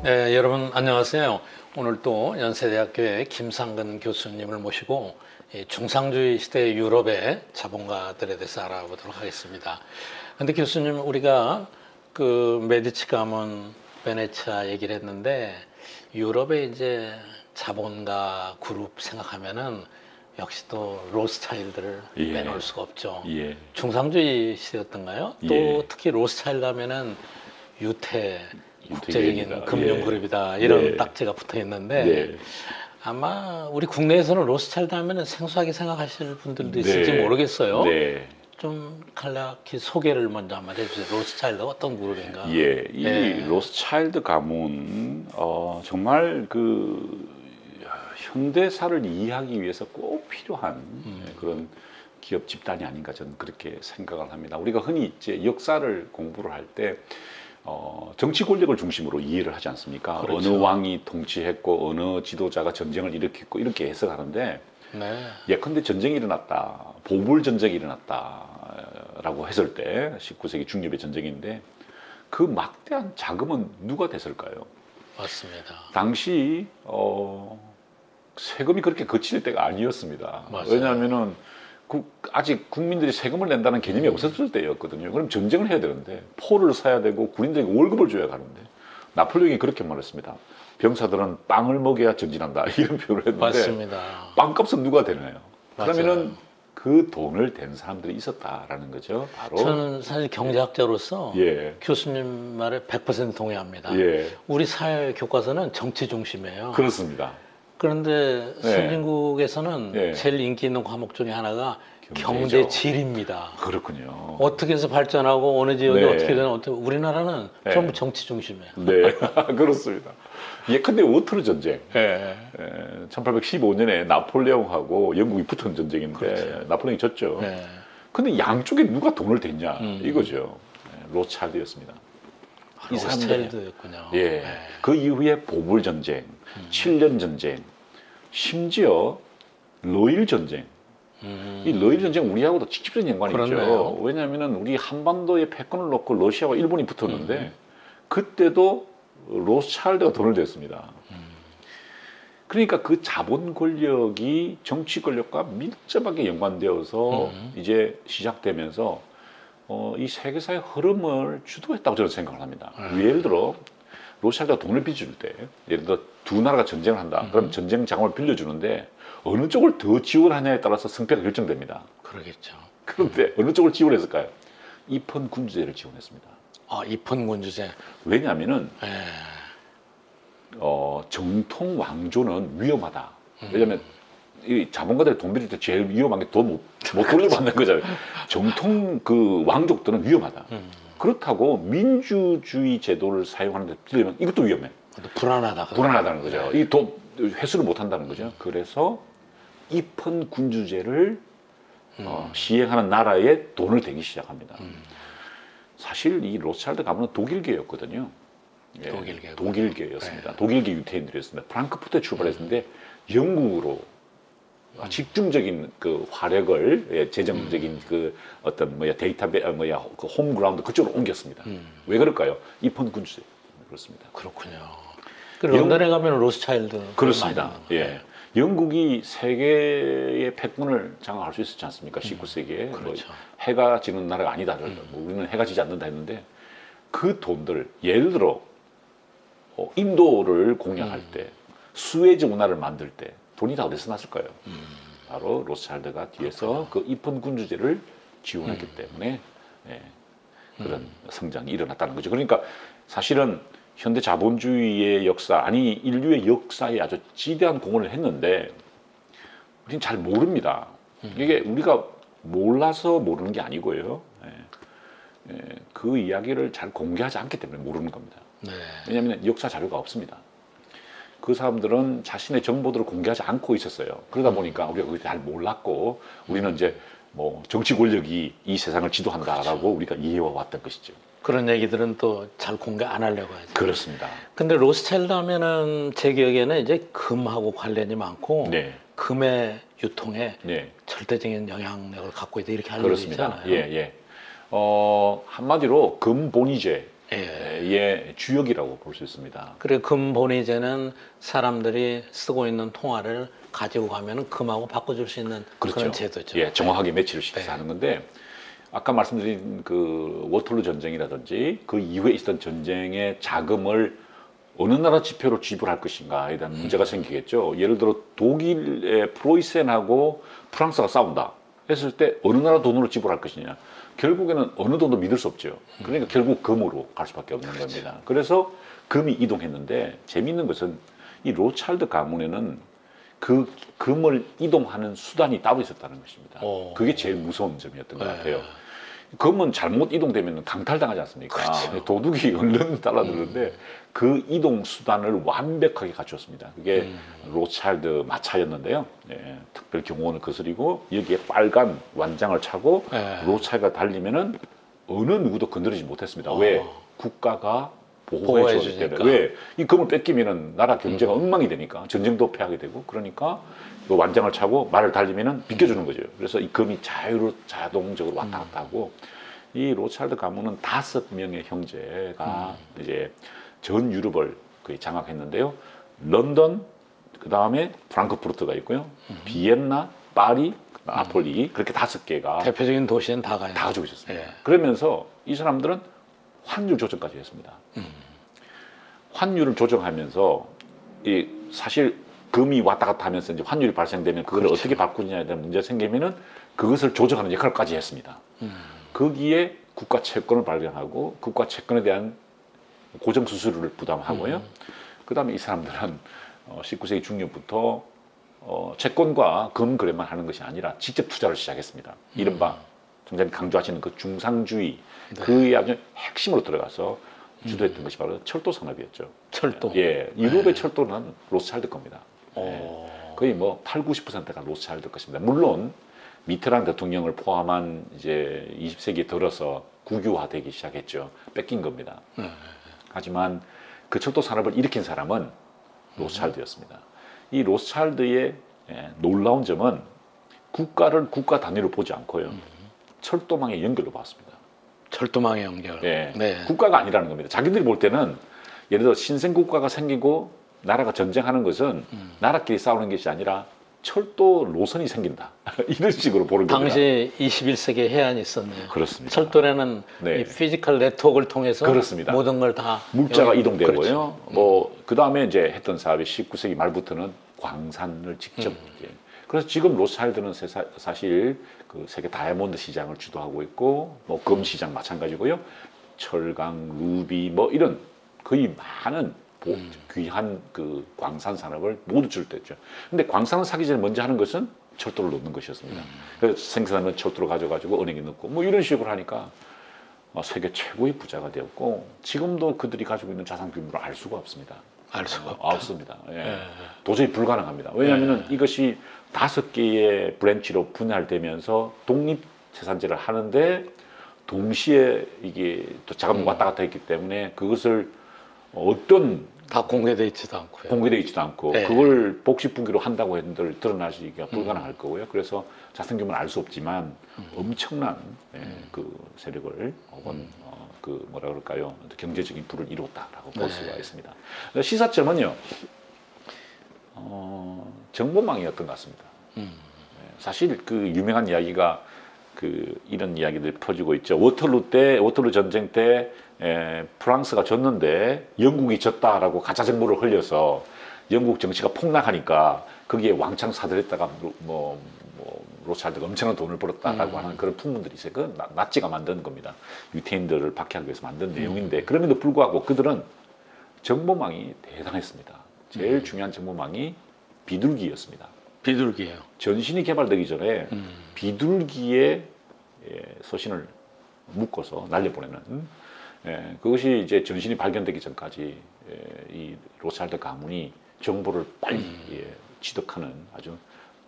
네, 여러분 안녕하세요. 오늘 또 연세대학교의 김상근 교수님을 모시고 이 중상주의 시대 유럽의 자본가들에 대해서 알아보도록 하겠습니다. 근데 교수님, 우리가 그 메디치 가문 베네치아 얘기를 했는데 유럽의 이제 자본가 그룹 생각하면은 역시 또 로스차일드를 예. 빼놓을 수가 없죠. 예. 중상주의 시대였던가요? 또 예. 특히 로스차일드 하면은 유태 국제적인 유태계입니다. 금융 예. 그룹이다 이런 네. 딱지가 붙어 있는데 네. 아마 우리 국내에서는 로스차일드 하면은 생소하게 생각하실 분들도 있을지 네. 모르겠어요. 네. 좀 간략히 소개를 먼저 한번 해주세요. 로스차일드가 어떤 그룹인가? 예. 이 예. 로스차일드 가문 정말 그 현대사를 이해하기 위해서 꼭 필요한 그런 기업 집단이 아닌가 저는 그렇게 생각을 합니다. 우리가 흔히 이제 역사를 공부를 할 때 정치 권력을 중심으로 이해를 하지 않습니까? 그렇죠. 어느 왕이 통치했고 어느 지도자가 전쟁을 일으켰고 이렇게 해석하는데 네. 예컨대 전쟁이 일어났다, 보불 전쟁이 일어났다라고 했을 때 19세기 중엽의 전쟁인데 그 막대한 자금은 누가 됐을까요? 맞습니다. 당시 세금이 그렇게 거칠 때가 아니었습니다. 맞아요. 왜냐하면은 아직 국민들이 세금을 낸다는 개념이 없었을 때였거든요. 그럼 전쟁을 해야 되는데 포를 사야 되고 군인들에게 월급을 줘야 하는데 나폴레옹이 그렇게 말했습니다. 병사들은 빵을 먹여야 전진한다 이런 표현을 했는데 맞습니다. 빵값은 누가 되나요? 맞아요. 그러면은 그 돈을 댄 사람들이 있었다라는 거죠. 바로 저는 사실 경제학자로서 예. 교수님 말에 100% 동의합니다. 예. 우리 사회 교과서는 정치 중심이에요. 그렇습니다. 그런데 네. 선진국에서는 네. 제일 인기 있는 과목 중에 하나가 경제죠. 경제질입니다. 그렇군요. 어떻게 해서 발전하고 어느 지역이 네. 어떻게 되나 우리나라는 네. 전부 정치 중심이에요. 네, 그렇습니다. 예컨대 워터루 전쟁. 예. 1815년에 나폴레옹하고 영국이 붙은 전쟁인데 그렇죠. 나폴레옹이 졌죠. 예. 근데 양쪽에 누가 돈을 댔냐 이거죠. 로스차일드였습니다. 이 사람들이- 로스차일드였군요. 예. 그 이후에 보불 전쟁, 7년 전쟁, 심지어 러일 전쟁. 이 러일 전쟁 우리하고도 직접적인 연관이 그렇네요. 있죠. 왜냐하면 우리 한반도에 패권을 놓고 러시아와 일본이 붙었는데 그때도 로스차일드가 돈을 댔습니다. 그러니까 그 자본 권력이 정치 권력과 밀접하게 연관되어서 이제 시작되면서 이 세계사의 흐름을 주도했다고 저는 생각을 합니다. 예를 들어 로스차일드가 돈을 빚을 때 예를 들어 두 나라가 전쟁을 한다. 그럼 전쟁 자금을 빌려주는데 어느 쪽을 더 지원하냐에 따라서 승패가 결정됩니다. 그러겠죠. 그런데 어느 쪽을 지원했을까요? 이펀 군주제를 지원했습니다. 아, 입헌군주제. 왜냐하면은 예. 정통 왕조는 위험하다. 왜냐하면 이 자본가들이 돈 빌릴 때 제일 위험한 게 돈 못 돌려받는 거잖아요. 정통 그 왕족들은 위험하다. 그렇다고 민주주의 제도를 사용하는데 들리면 이것도 위험해. 불안하다. 불안하다는 거죠. 이 돈 회수를 못 한다는 거죠. 그래서 이펀 군주제를 시행하는 나라에 돈을 대기 시작합니다. 사실 이 로스차일드 가문은 독일계였거든요. 예, 독일계. 독일계였습니다. 네. 독일계 유태인들이었습니다. 프랑크푸르트에 출발했는데 영국으로 집중적인 그 화력을 재정적인 그 어떤 그 홈그라운드 그쪽으로 옮겼습니다. 왜 그럴까요? 이펀 군주제 그렇습니다. 그렇군요. 그 런던에 가면 로스차일드 그렇습니다. 예. 영국이 세계의 패권을 장악할 수 있었지 않습니까? 19세기에. 그렇죠. 뭐 해가 지는 나라가 아니다. 뭐 우리는 해가 지지 않는다 했는데 그 돈들, 예를 들어 인도를 공략할 때, 수에즈 운하를 만들 때 돈이 다 어디서 났을까요? 바로 로스차일드가 뒤에서 그 이펀 군주제를 지원했기 때문에 그런 성장이 일어났다는 거죠. 그러니까 사실은 현대 자본주의의 역사, 아니 인류의 역사에 아주 지대한 공헌을 했는데 우리는 잘 모릅니다. 이게 우리가 몰라서 모르는 게 아니고요. 그 이야기를 잘 공개하지 않기 때문에 모르는 겁니다. 네. 왜냐하면 역사 자료가 없습니다. 그 사람들은 자신의 정보들을 공개하지 않고 있었어요. 그러다 보니까 우리가 그걸 잘 몰랐고 우리는 이제 뭐 정치 권력이 이 세상을 지도한다라고 그렇죠. 우리가 이해해 왔던 것이죠. 그런 얘기들은 또 잘 공개 안 하려고 하죠. 그렇습니다. 근데 로스차일드 하면은 제 기억에는 이제 금하고 관련이 많고 네. 금의 유통에 네. 절대적인 영향력을 갖고 있다 이렇게 알려져 그렇습니다. 있잖아요. 예, 예. 한마디로 금본위제의 예. 의 주역이라고 볼 수 있습니다. 그리고 금본위제는 사람들이 쓰고 있는 통화를 가지고 가면 금하고 바꿔줄 수 있는 그렇죠. 그런 제도죠. 예, 정확하게 매치를 시켜서 네. 하는 건데 아까 말씀드린 그 워털루 전쟁이라든지 그 이후에 있었던 전쟁의 자금을 어느 나라 지표로 지불할 것인가에 대한 문제가 생기겠죠. 예를 들어 독일의 프로이센하고 프랑스가 싸운다 했을 때 어느 나라 돈으로 지불할 것이냐. 결국에는 어느 돈도 믿을 수 없죠. 그러니까 결국 금으로 갈 수밖에 없는 겁니다. 그래서 금이 이동했는데 재미있는 것은 이 로차일드 가문에는 그 금을 이동하는 수단이 따로 있었다는 것입니다. 오. 그게 제일 무서운 점이었던 것 네. 같아요. 금은 잘못 이동되면 강탈당하지 않습니까? 그렇죠. 도둑이 얼른 따라들는데 그 이동 수단을 완벽하게 갖췄습니다. 그게 로차일드 마차였는데요. 예, 특별 경호원을 거스리고 여기에 빨간 완장을 차고 네. 로차일드가 달리면은 어느 누구도 건드리지 못했습니다. 왜? 국가가 보호해 보호해 주기 때문에. 주니까. 왜? 이 금을 뺏기면은 나라 경제가 엉망이 되니까 전쟁도 패하게 되고 그러니까 그 완장을 차고 말을 달리면은 비켜주는 거죠. 그래서 이 금이 자동적으로 왔다 갔다 하고 이 로차일드 가문은 5명의 형제가 이제 전 유럽을 거의 장악했는데요. 런던, 그 다음에 프랑크푸르트가 있고요. 비엔나, 파리, 나폴리 그렇게 5개가 대표적인 도시는 다 가요. 다 가지고 있었습니다. 예. 그러면서 이 사람들은 환율 조정까지 했습니다. 환율을 조정하면서 이 사실 금이 왔다 갔다 하면서 이제 환율이 발생되면 그걸 그렇죠. 어떻게 바꾸느냐에 대한 문제가 생기면은 그것을 조정하는 역할까지 했습니다. 거기에 국가 채권을 발견하고 국가 채권에 대한 고정 수수료를 부담하고요. 그다음에 이 사람들은 19세기 중葉부터 채권과 금 거래만 하는 것이 아니라 직접 투자를 시작했습니다. 이른바 정장님 강조하시는 그 중상주의 네. 그의 아주 핵심으로 들어가서 주도했던 것이 바로 철도 산업이었죠. 철도. 예, 유럽의 철도는 로스차일드 겁니다. 예, 오. 거의 뭐 80~90%가 로스차일드 것입니다. 물론 미트랑 대통령을 포함한 이제 20세기에 들어서 국유화되기 시작했죠. 뺏긴 겁니다. 네. 하지만 그 철도 산업을 일으킨 사람은 로스차일드였습니다. 이 로스차일드의 놀라운 점은 국가를 국가 단위로 보지 않고요. 철도망의 연결로 봤습니다. 철도망의 연결. 예, 네. 국가가 아니라는 겁니다. 자기들이 볼 때는 예를 들어 신생 국가가 생기고 나라가 전쟁하는 것은 나라끼리 싸우는 것이 아니라 철도 노선이 생긴다. 이런 식으로 보는 겁니다. 당시 21세기에 해안이 있었네요. 그렇습니다. 철도라는 네. 이 피지컬 네트워크를 통해서 그렇습니다. 모든 걸 다 물자가 이동되고요. 그렇죠. 뭐 그다음에 이제 했던 사업이 19세기 말부터는 광산을 직접 예. 그래서 지금 로스차일드는 사실 그 세계 다이아몬드 시장을 주도하고 있고 뭐 금 시장 마찬가지고요. 철강, 루비 뭐 이런 거의 많은 귀한 그 광산 산업을 모두 줄였죠. 근데 광산을 사기 전에 먼저 하는 것은 철도를 넣는 것이었습니다. 그래서 생산하는 철도를 가져가지고 은행에 넣고 뭐 이런 식으로 하니까 세계 최고의 부자가 되었고 지금도 그들이 가지고 있는 자산 규모를 알 수가 없습니다. 알 수가 없다. 없습니다. 예. 도저히 불가능합니다. 왜냐하면 이것이 5개의 브랜치로 분할되면서 독립 생산제를 하는데 동시에 이게 또 자금 왔다 갔다 했기 때문에 그것을 어떤 다 공개되어 있지도 않고요. 공개되어 있지도 않고 네. 그걸 복식분기로 한다고 했는데 드러나기가 불가능할 거고요. 그래서 자산 규모는 알 수 없지만 엄청난 그 세력을 혹은 그 뭐라 그럴까요? 경제적인 부를 이뤘다라고 볼 수가 있습니다. 시사점은요. 정보망이었던 것 같습니다. 사실 그 유명한 이야기가 그 이런 이야기들이 퍼지고 있죠. 워털루 전쟁 때 프랑스가 졌는데 영국이 졌다라고 가짜 정보를 흘려서 영국 정치가 폭락하니까 거기에 왕창 사들였다가 뭐 로차일드가 엄청난 돈을 벌었다라고 하는 그런 풍문들이 있어요. 그 나치가 만든 겁니다. 유태인들을 박해하기 위해서 만든 내용인데 그럼에도 불구하고 그들은 정보망이 대단했습니다. 제일 중요한 정보망이 비둘기였습니다. 비둘기예요. 전신이 개발되기 전에 비둘기의 서신을 묶어서 날려보내는 그것이 이제 전신이 발견되기 전까지 이 로차일드 가문이 정보를 빨리 취득하는 아주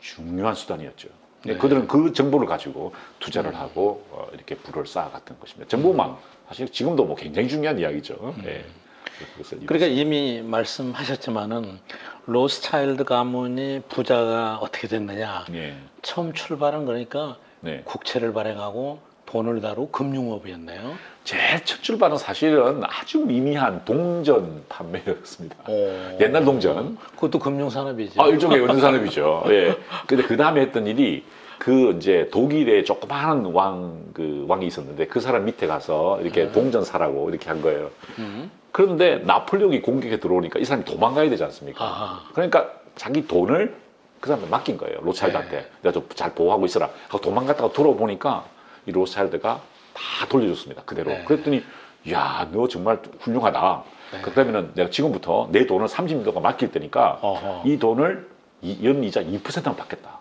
중요한 수단이었죠. 네. 그들은 그 정보를 가지고 투자를 하고 이렇게 부를 쌓아갔던 것입니다. 정보망 사실 지금도 뭐 굉장히 중요한 이야기죠. 그러니까 이미 말씀하셨지만은 로스차일드 가문이 부자가 어떻게 됐느냐. 예. 처음 출발은 그러니까 네. 국채를 발행하고 돈을 다루고 금융업이었네요. 제일 첫 출발은 사실은 아주 미미한 동전 판매였습니다. 오. 옛날 동전. 그것도 금융산업이죠. 아, 일종의 연쇄산업이죠. 예. 근데 그 다음에 했던 일이 그 이제 독일에 조그마한 왕이 있었는데 그 사람 밑에 가서 이렇게 동전 사라고 이렇게 한 거예요. 그런데 나폴레옹이 공격에 들어오니까 이 사람이 도망가야 되지 않습니까? 아하. 그러니까 자기 돈을 그 사람한테 맡긴 거예요. 로차일드한테. 네. 내가 좀 잘 보호하고 있어라. 하고 도망갔다가 돌아보니까 이 로차일드가 다 돌려줬습니다. 그대로. 네. 그랬더니 야, 너 정말 훌륭하다. 네. 그러면은 내가 지금부터 내 돈을 30년간 맡길 테니까 어허. 이 돈을 연이자 2%만 받겠다.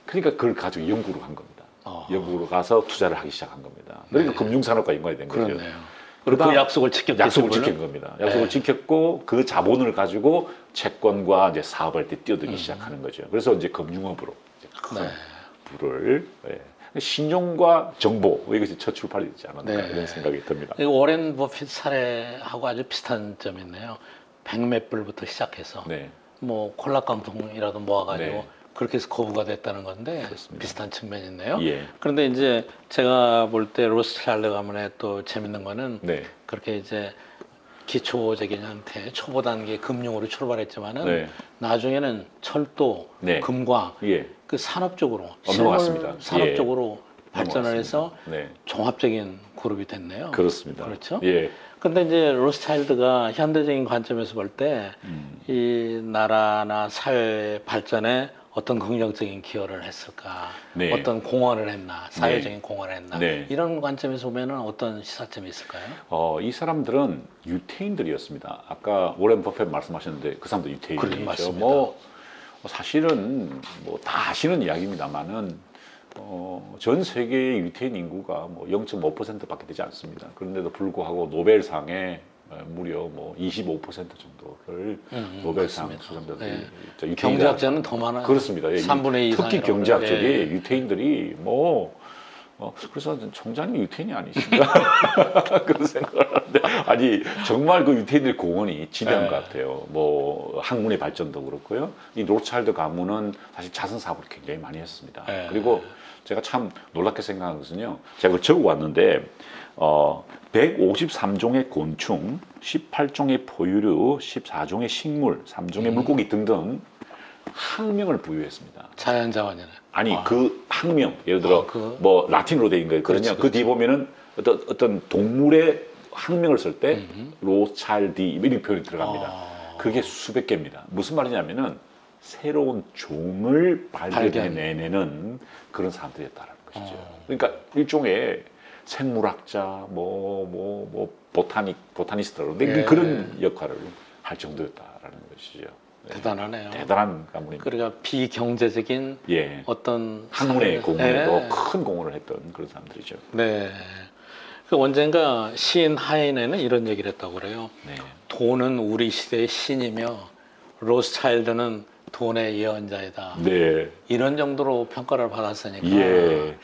그러니까 그걸 가지고 영국으로 간 겁니다. 어허. 영국으로 가서 투자를 하기 시작한 겁니다. 그러니까 네. 금융산업과 연관이 된 거죠. 그렇네요. 그리고 그다음 그 약속을 지켰겠죠. 약속을 그걸로? 지킨 겁니다. 약속을 네. 지켰고 그 자본을 가지고 채권과 이제 사업할 때 뛰어들기 시작하는 거죠. 그래서 이제 금융업으로 이제 큰 네. 부를 신용과 정보 이것이 첫 출발이지 않았나 네. 이런 생각이 듭니다. 이 워렌 버핏 사례하고 아주 비슷한 점이 있네요. 백몇 불부터 시작해서 네, 뭐 콜라깡통이라도 모아가지고 네. 그렇게 해서 거부가 됐다는 건데 그렇습니다. 비슷한 측면이 있네요. 예, 그런데 이제 제가 볼 때 로스차일드 가문의 또 재밌는 거는 네, 그렇게 이제 기초적인 형태, 초보 단계 금융으로 출발했지만은 네, 나중에는 철도, 네. 금광, 예, 그 산업 쪽으로, 넘어갔습니다. 산업 예. 쪽으로 발전을 해서 네, 종합적인 그룹이 됐네요. 그렇습니다. 그렇죠? 예, 근데 이제 로스차일드가 현대적인 관점에서 볼 때 이 나라나 사회 발전에 어떤 긍정적인 기여를 했을까? 네. 어떤 공헌을 했나? 사회적인 공헌을 했나? 네. 이런 관점에서 보면은 어떤 시사점이 있을까요? 이 사람들은 유태인들이었습니다. 아까 워렌 버핏 말씀하셨는데 그 사람도 그래, 유태인이죠. 맞습니다. 뭐 사실은 뭐 다 아시는 이야기입니다만은 전 세계의 유태인 인구가 뭐 0.5%밖에 되지 않습니다. 그런데도 불구하고 노벨상에 무려 뭐 25% 정도를 노벨상 맞습니다. 수상자들이 네. 유태인이다. 경제학자는 더 많아요. 그렇습니다. 예, 3분의 2 특히 이상이라고 경제학적이 그래요. 예. 유태인들이 뭐 그래서 총장님 유태인이 아니신가 그런 생각을 하는데 아니 정말 그 유태인들의 공헌이 지대한 네. 것 같아요. 뭐 학문의 발전도 그렇고요. 이 로차일드 가문은 사실 자선 사업을 굉장히 많이 했습니다. 네. 그리고 제가 참 놀랍게 생각한 것은요. 제가 그걸 적어 왔는데 153종의 곤충, 18종의 포유류, 14종의 식물, 3종의 물고기 등등 학명을 부여했습니다. 자연자원이네. 아니 그 학명 예를 들어 뭐 라틴어로 돼 있는 거거든요. 그렇지, 그 뒤에 보면은 어떤 동물의 학명을 쓸 때 로찰디 이런 표현이 들어갑니다. 그게 수백 개입니다. 무슨 말이냐면은 새로운 종을 발견해내는 그런 사람들이었다는 것이죠. 그러니까 일종의 생물학자, 보타니스트 예. 그런 역할을 할 정도였다라는 것이죠. 네. 대단하네요. 대단한 가문입니다. 그러니까 비경제적인 예. 어떤 학문의 공헌에도 예. 큰 공헌을 했던 그런 사람들이죠. 네. 그 언젠가 시인 하인에는 이런 얘기를 했다고 그래요. 네. 돈은 우리 시대의 신이며 로스차일드는 돈의 예언자이다. 네. 이런 정도로 평가를 받았으니까 예.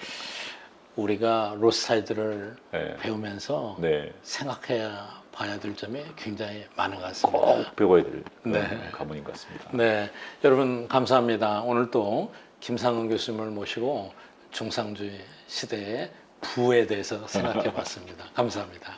우리가 로스차일드를 네. 배우면서 네. 생각해 봐야 될 점이 굉장히 많은 것 같습니다. 꼭 배워야 될 그런 네. 가문인 것 같습니다. 네, 여러분 감사합니다. 오늘 또 김상훈 교수님을 모시고 중상주의 시대의 부에 대해서 생각해 봤습니다. 감사합니다.